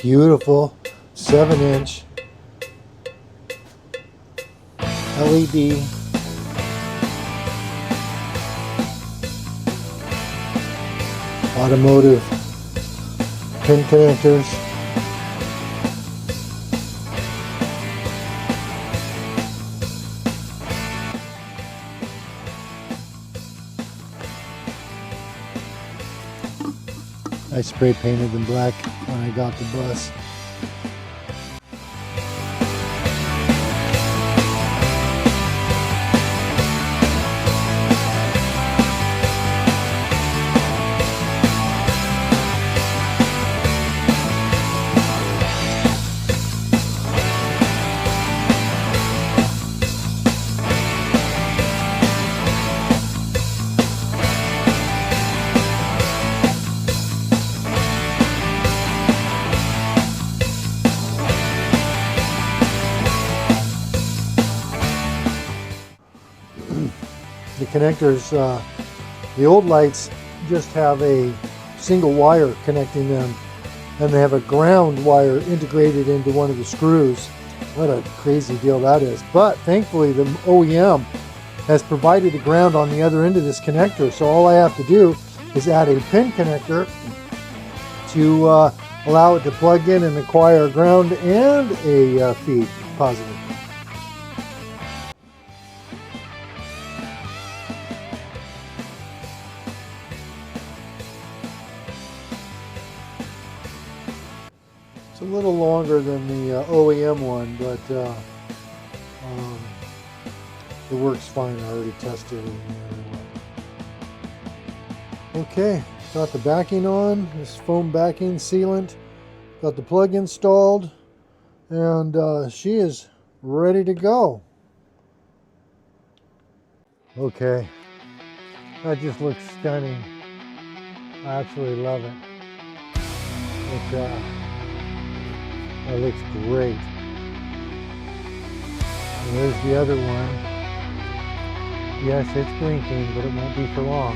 beautiful 7-inch LED automotive pin connectors. I spray painted them black when I got the bus. The connectors, the old lights just have a single wire connecting them, and they have a ground wire integrated into one of the screws. What a crazy deal that is. But thankfully the OEM has provided a ground on the other end of this connector, so all I have to do is add a pin connector to allow it to plug in and acquire ground and a feed positive. It's a little longer than the OEM one, but it works fine. I already tested it. Okay, got the backing on, this foam backing sealant, got the plug installed, and she is ready to go. Okay, that just looks stunning. I absolutely love it. That looks great. And there's the other one. Yes, it's blinking, but it won't be for long.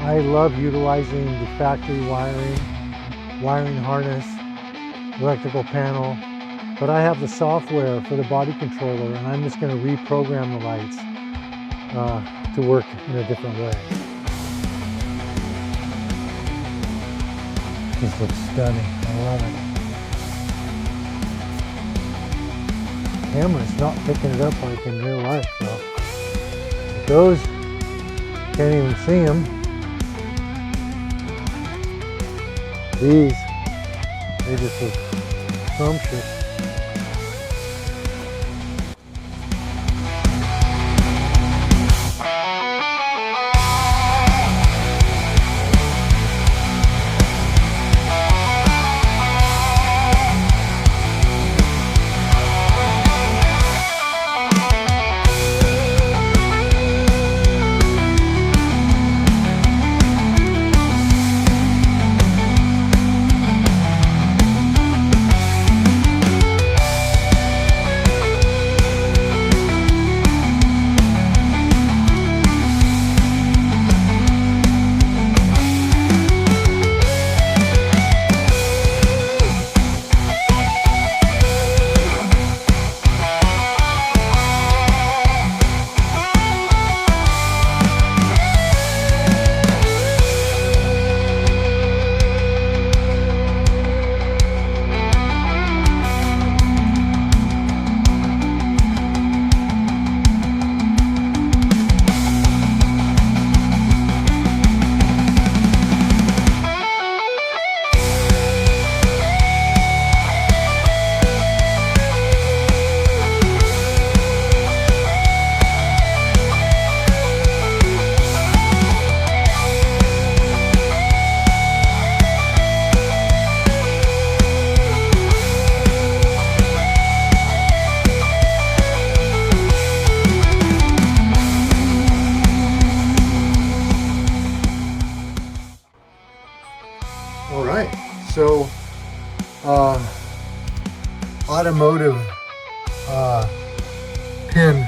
I love utilizing the factory wiring harness, electrical panel, but I have the software for the body controller, and I'm just going to reprogram the lights to work in a different way. This looks stunning. I love it. The camera's not picking it up like in real life, though. Those, can't even see them. These, they just look scrumptious. So automotive pins.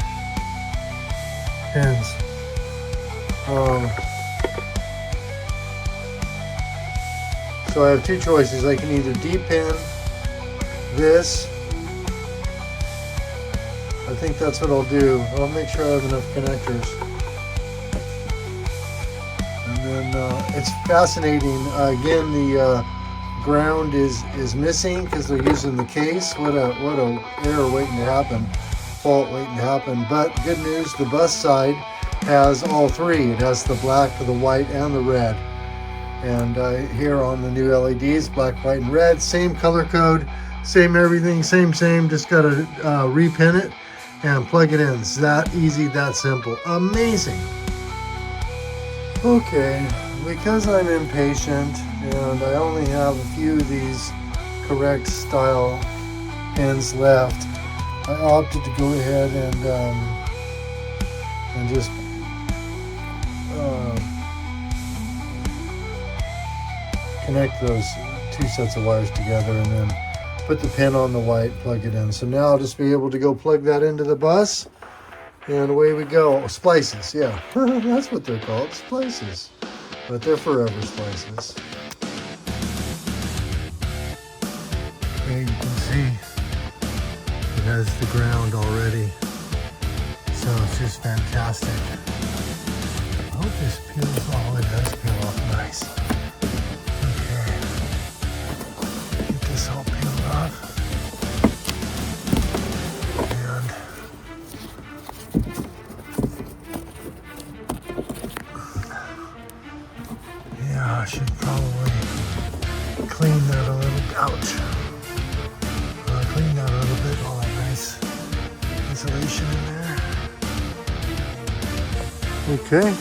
So I have two choices. I can either D-pin this. I think that's what I'll do. I'll make sure I have enough connectors. And then it's fascinating. Again, the ground is missing because they're using the case. What a error waiting to happen, fault waiting to happen. But good news, the bus side has all three. It has the black, the white, and the red. And here on the new LEDs, black, white, and red, same color code, same everything, same. Just gotta repin it and plug it in. It's that easy, that simple. Amazing. Okay, because I'm impatient and I only have a few of these correct style pins left, I opted to go ahead and just connect those two sets of wires together and then put the pin on the white, plug it in. So now I'll just be able to go plug that into the bus and away we go. Splices, yeah, that's what they're called, splices, but they're forever splices. Okay, you can see it has the ground already, so it's just fantastic. I hope this peels off. It does peel off nice. Okay, get this all peeled off. I should probably clean that a little bit. Ouch. Clean that a little bit. All that nice insulation in there. Okay.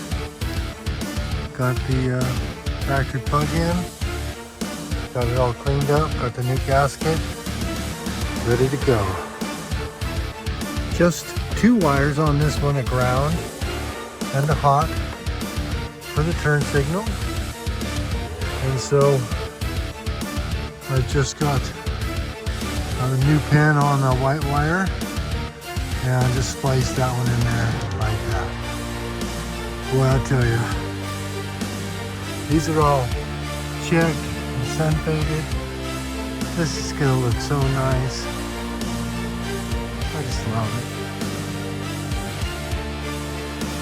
Got the factory plug in. Got it all cleaned up. Got the new gasket. Ready to go. Just two wires on this one, a ground and a hot for the turn signal. And so I just got a new pin on the white wire and I just spliced that one in there like that. Boy, I'll tell you, these are all checked and sun faded. This is gonna look so nice. I just love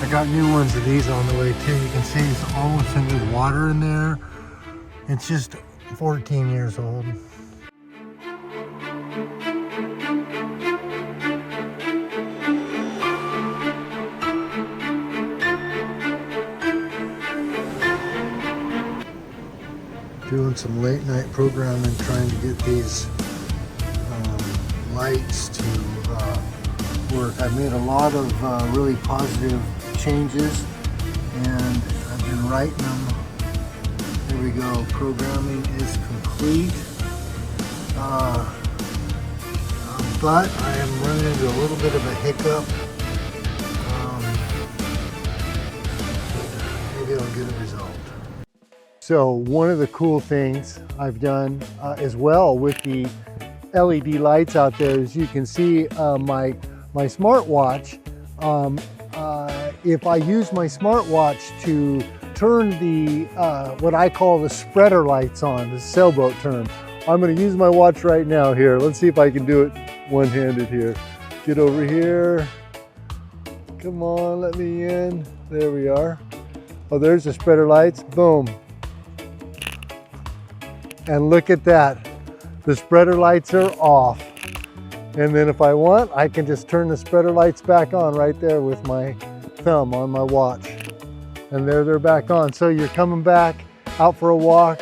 it. I got new ones of these on the way too. You can see it's almost into water in there. It's just 14 years old. Doing some late night programming, trying to get these lights to work. I've made a lot of really positive changes and I've been writing them. There we go, programming is complete. But I am running into a little bit of a hiccup. Maybe I'll get it resolved. So one of the cool things I've done as well with the LED lights out there is you can see my smartwatch. If I use my smartwatch to turn the what I call the spreader lights on, the sailboat term. I'm going to use my watch right now here. Let's see if I can do it one-handed here. Get over here. Come on, let me in. There we are. Oh, there's the spreader lights. Boom. And look at that. The spreader lights are off. And then if I want, I can just turn the spreader lights back on right there with my thumb on my watch. And there they're back on. So you're coming back out for a walk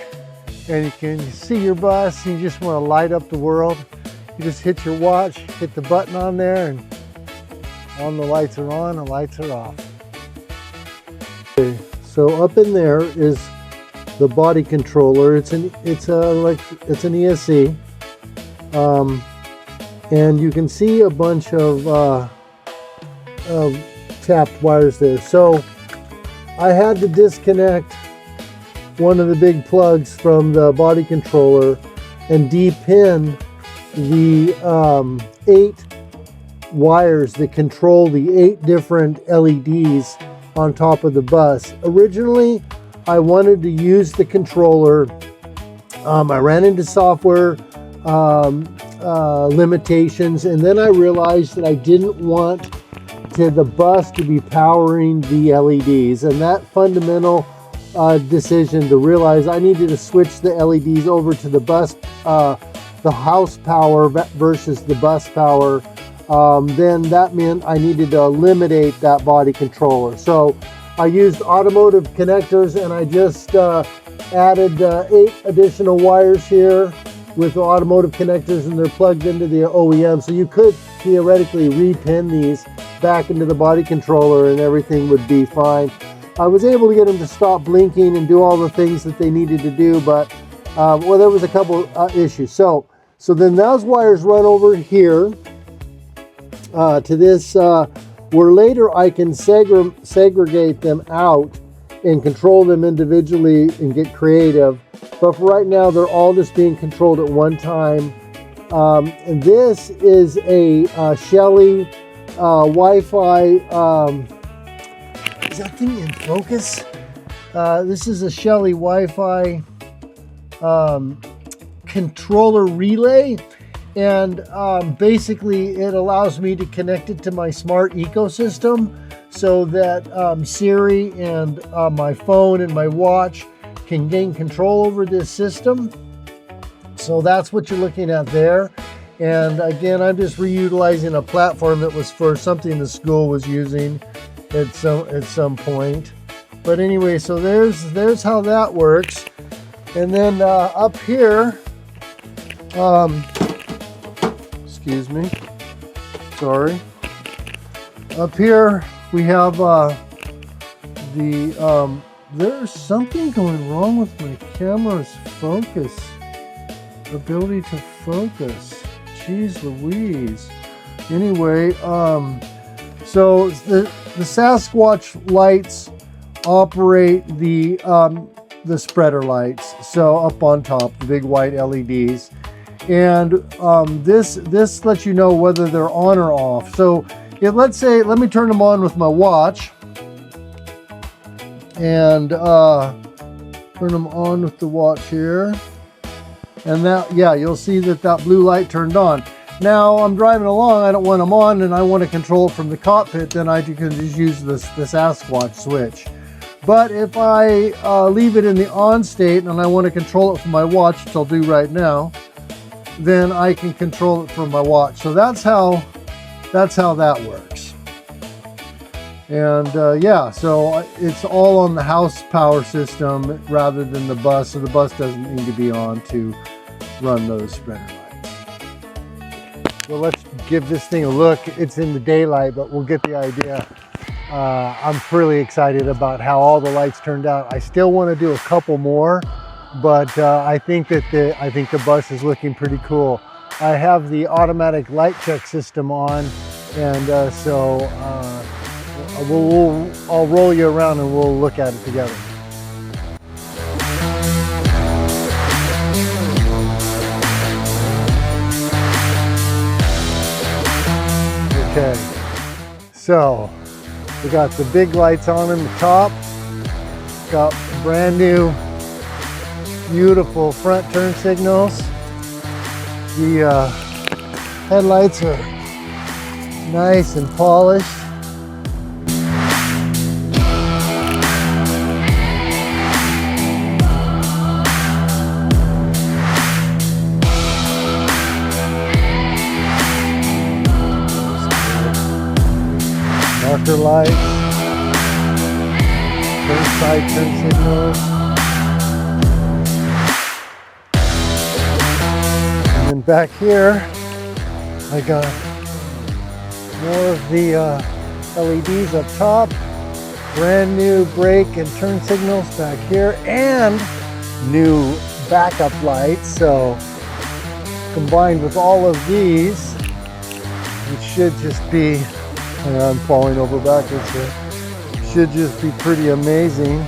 and you can see your bus and you just want to light up the world. You just hit your watch, hit the button on there, and on the lights are on, the lights are off. Okay, so up in there is the body controller. It's an ESC. And you can see a bunch of tapped wires there. So I had to disconnect one of the big plugs from the body controller and de-pin the 8 wires that control the 8 different LEDs on top of the bus. Originally, I wanted to use the controller I ran into software limitations, and then I realized that I didn't want the bus to be powering the LEDs, and that fundamental decision to realize I needed to switch the LEDs over to the bus, the house power versus the bus power, then that meant I needed to eliminate that body controller. So I used automotive connectors, and I just added 8 additional wires here with automotive connectors, and they're plugged into the OEM. So you could theoretically repin these back into the body controller and everything would be fine. I was able to get them to stop blinking and do all the things that they needed to do, but well, there was a couple issues. So then those wires run over here to this, where later I can segregate them out and control them individually and get creative. But for right now, they're all just being controlled at one time. And this is a Shelly Wi-Fi, is that thing in focus? This is a Shelly Wi-Fi controller relay. And basically it allows me to connect it to my smart ecosystem so that Siri and my phone and my watch can gain control over this system. So that's what you're looking at there. And again, I'm just reutilizing a platform that was for something the school was using at some point. But anyway, so there's how that works. And then up here, excuse me, sorry. Up here we have there's something going wrong with my camera's focus, ability to focus. Jeez Louise. Anyway, so the Sasquatch lights operate the spreader lights. So up on top, the big white LEDs. And this lets you know whether they're on or off. So let's say, let me turn them on with my watch and turn them on with the watch here. And that, yeah, you'll see that blue light turned on. Now I'm driving along, I don't want them on and I want to control it from the cockpit, then I can just use the Sasquatch switch. But if I leave it in the on state and I want to control it from my watch, which I'll do right now, then I can control it from my watch. So that's how that works. And yeah, so it's all on the house power system rather than the bus. So the bus doesn't need to be on to run those spreader lights. Well, let's give this thing a look. It's in the daylight, but we'll get the idea. I'm really excited about how all the lights turned out. I still want to do a couple more, but I think the bus is looking pretty cool. I have the automatic light check system on, and so I'll roll you around and we'll look at it together. Okay, so we got the big lights on in the top, got brand new beautiful front turn signals. The headlights are nice and polished. Marker lights, turn side turn signals. And then back here, I got more of the LEDs up top, brand new brake and turn signals back here, and new backup lights. So combined with all of these, it should just be, I'm falling over backwards here, it should just be pretty amazing.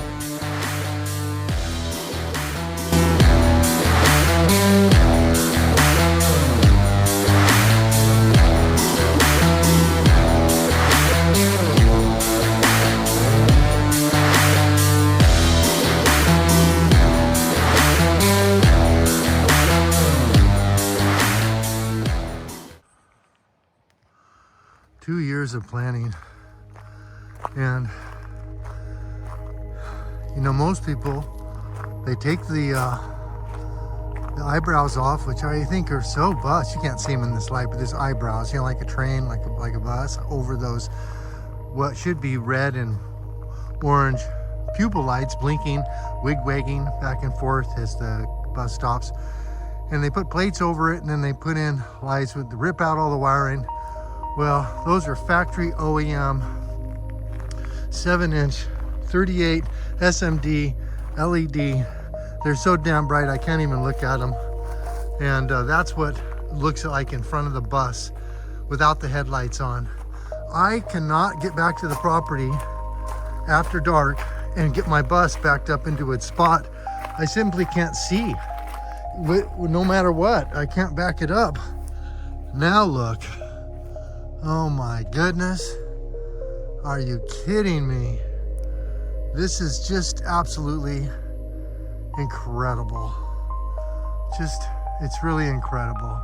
2 years of planning. And you know, most people, they take the eyebrows off, which I think are so bust. You can't see them in this light, but there's eyebrows, you know, like a train, like a bus, over those what should be red and orange pupil lights blinking, wig-wagging back and forth as the bus stops. And they put plates over it, and then they put in lights with rip out all the wiring. Well, those are factory OEM 7-inch 38 SMD LED. They're so damn bright I can't even look at them. And that's what it looks like in front of the bus without the headlights on. I cannot get back to the property after dark and get my bus backed up into its spot. I simply can't see. No matter what, I can't back it up. Now look. Oh my goodness. Are you kidding me? This is just absolutely incredible. It's really incredible.